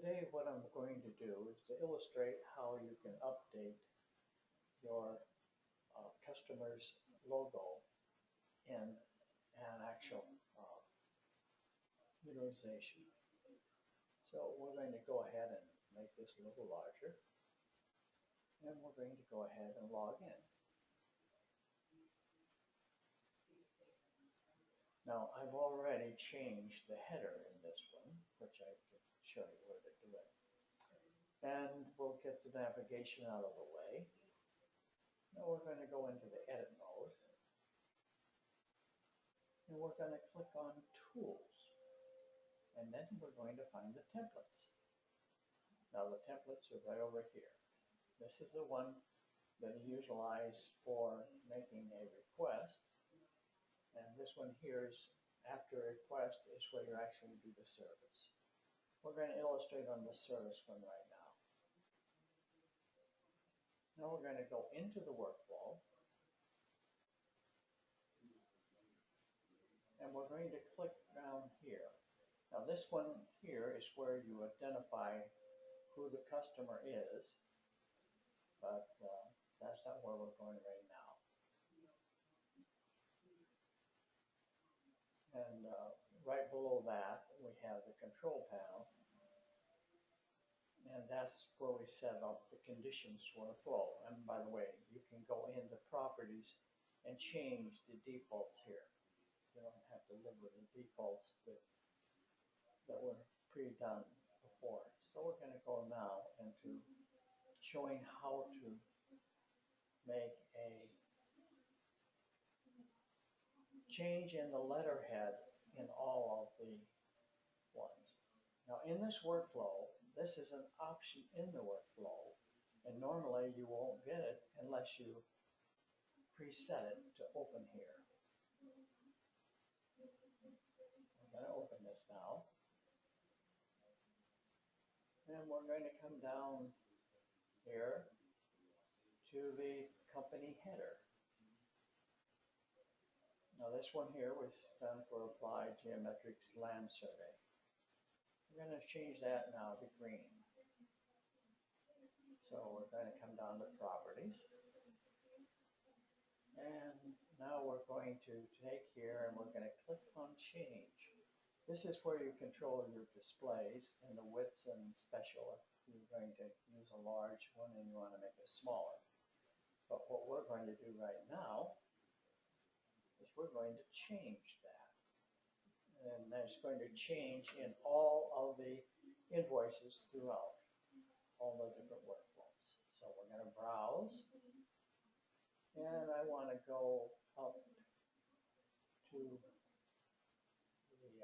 Today what I'm going to do is to illustrate how you can update your customer's logo in an actual utilization. So we're going to go ahead and make this a little larger, and we're going to go ahead and log in. Now I've already changed the header in this one, which I can show you where to do it. And we'll get the navigation out of the way. Now we're going to go into the edit mode. And we're going to click on Tools. And then we're going to find the templates. Now the templates are right over here. This is the one that you utilize for making a request. And this one here is after a request is where you actually do the service. We're going to illustrate on the service one right now. Now we're going to go into the workflow. And we're going to click down here. Now this one here is where you identify who the customer is, but that's not where we're going right now. And right below that, we have the control panel. And that's where we set up the conditions for the flow. And by the way, you can go into properties and change the defaults here. You don't have to live with the defaults that were pre-done before. So we're going to go now into showing how to make a change in the letterhead in all of the ones. Now in this workflow, this is an option in the workflow, and normally you won't get it unless you preset it to open here. I'm going to open this now. And we're going to come down here to the company header. Now this one here was done for Applied Geometrics Land Survey. We're going to change that now to green. So we're going to come down to Properties. And now we're going to take here and we're going to click on Change. This is where you control your displays and the widths and special. If you're going to use a large one and you want to make it smaller. But what we're going to do right now is we're going to change that. And that's going to change in all of the invoices throughout all the different workflows. So we're going to browse. And I want to go up to the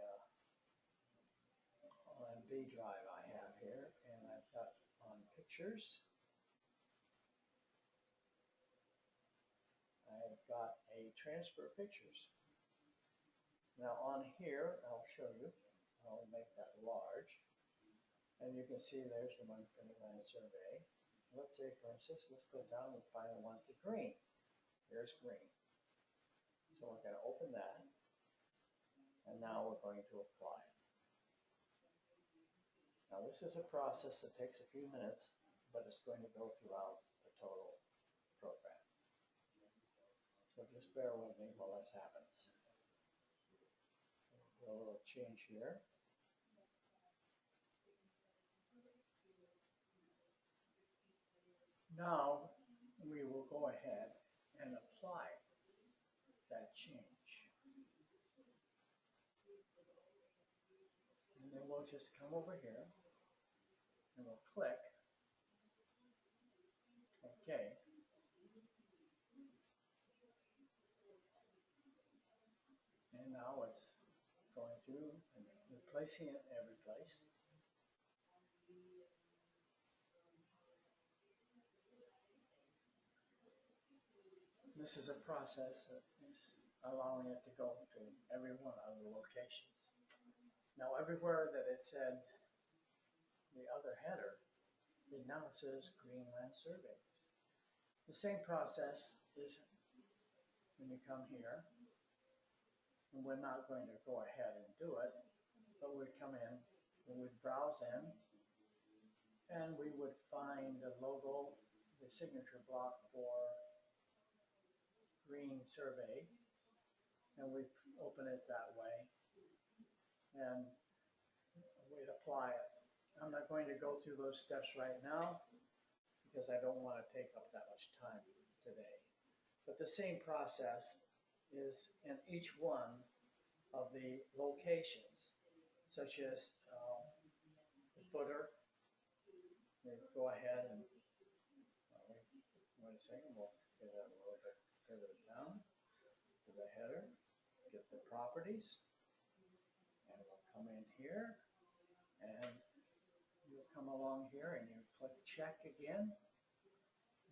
OMB drive I have here, and I've got on pictures. I've got a transfer pictures. Now on here, I'll show you. I'll make that large. And you can see there's the one for the land survey. Let's say, for instance, let's go down and find the one for green. Here's green. So we're going to open that. And now we're going to apply it. Now this is a process that takes a few minutes, but it's going to go throughout the total program. So just bear with me while this happens. We'll do a little change here. Now we will go ahead and apply that change. And then we'll just come over here and we'll click OK. And now it's going through and replacing it every place. This is a process that is allowing it to go to every one of the locations. Now everywhere that it said the other header, it now says Greenland Survey. The same process is when you come here, and we're not going to go ahead and do it, but we'd come in and we'd browse in, And we would find the logo, the signature block for green survey, and we'd open it that way, and we'd apply it. I'm not going to go through those steps right now because I don't want to take up that much time today. But the same process is in each one of the locations, such as the footer. We go ahead and wait a second, we'll get that a little bit further down to the header, get the properties, and we'll come in here, and you'll come along here and you click check again,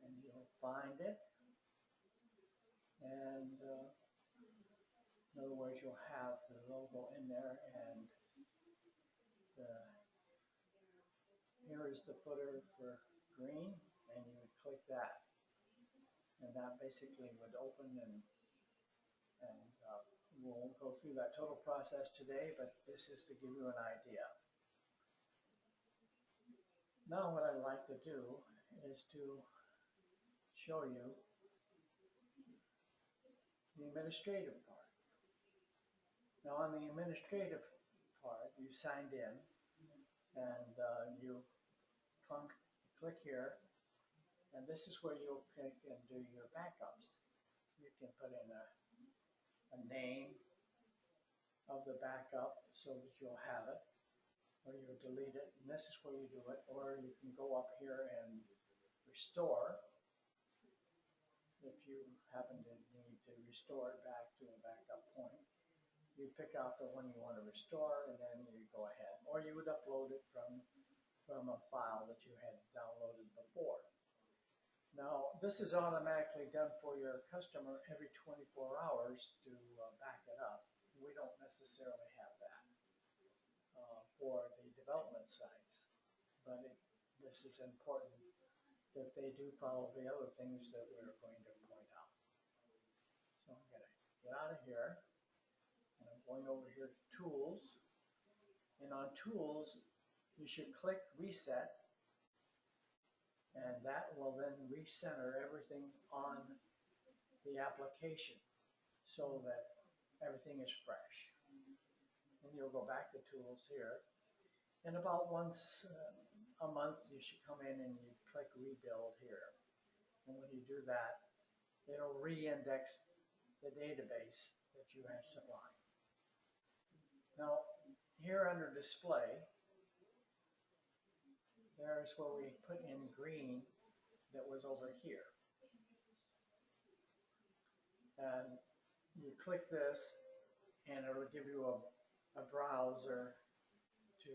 and you'll find it. And in other words, you'll have the logo in there, and here is the footer for green, and you would click that. And that basically would open, and we'll go through that total process today, but this is to give you an idea. Now what I'd like to do is to show you the administrative part. Now on the administrative part, you signed in, and you click here, and this is where you'll click and do your backups. You can put in a name of the backup so that you'll have it, or you'll delete it, and this is where you do it. Or you can go up here and restore if you happen to need to restore it back to a backup point. You pick out the one you want to restore, and then you go ahead, or you would upload it from a file that you had downloaded before. Now, this is automatically done for your customer every 24 hours to back it up. We don't necessarily have that for the development sites, but this is important that they do follow the other things that we're going to point out. So I'm going to get out of here, and I'm going over here to Tools, and on Tools, you should click Reset, and that will then recenter everything on the application so that everything is fresh. And you'll go back to Tools here, and about once a month you should come in and you click Rebuild here. And when you do that, it'll re-index the database that you have supplied. Now, here under Display, there's where we put in green that was over here. And you click this, and it'll give you a browser to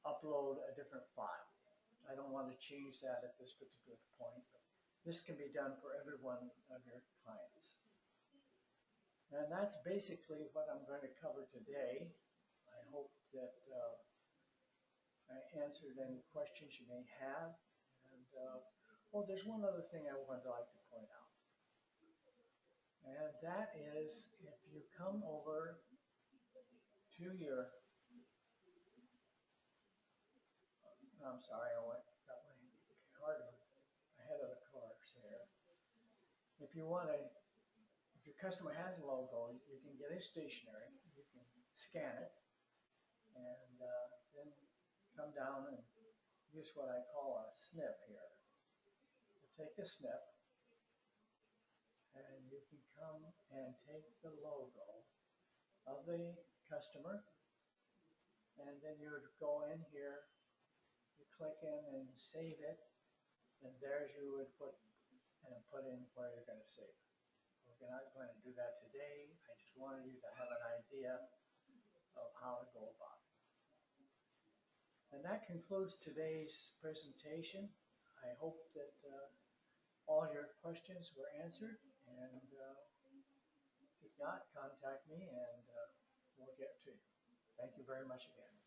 upload a different file. I don't want to change that at this particular point, but this can be done for every one of your clients. And that's basically what I'm going to cover today. I hope that I answered any questions you may have. And oh, there's one other thing I would like to point out. And that is, if you come over to your, I'm sorry, I got my card ahead of the course here. If you want to, if your customer has a logo, you can get it stationary. You can scan it, and then come down and use what I call a snip here. You take the snip, and you can come and take the logo of the customer, and then you would go in here, you click in and save it, and there you would put in where you're going to save it. We're not going to do that today. I just wanted you to have an idea of how to go about it. And that concludes today's presentation. I hope that all your questions were answered, and if not, contact me and we'll get to you. Thank you very much again.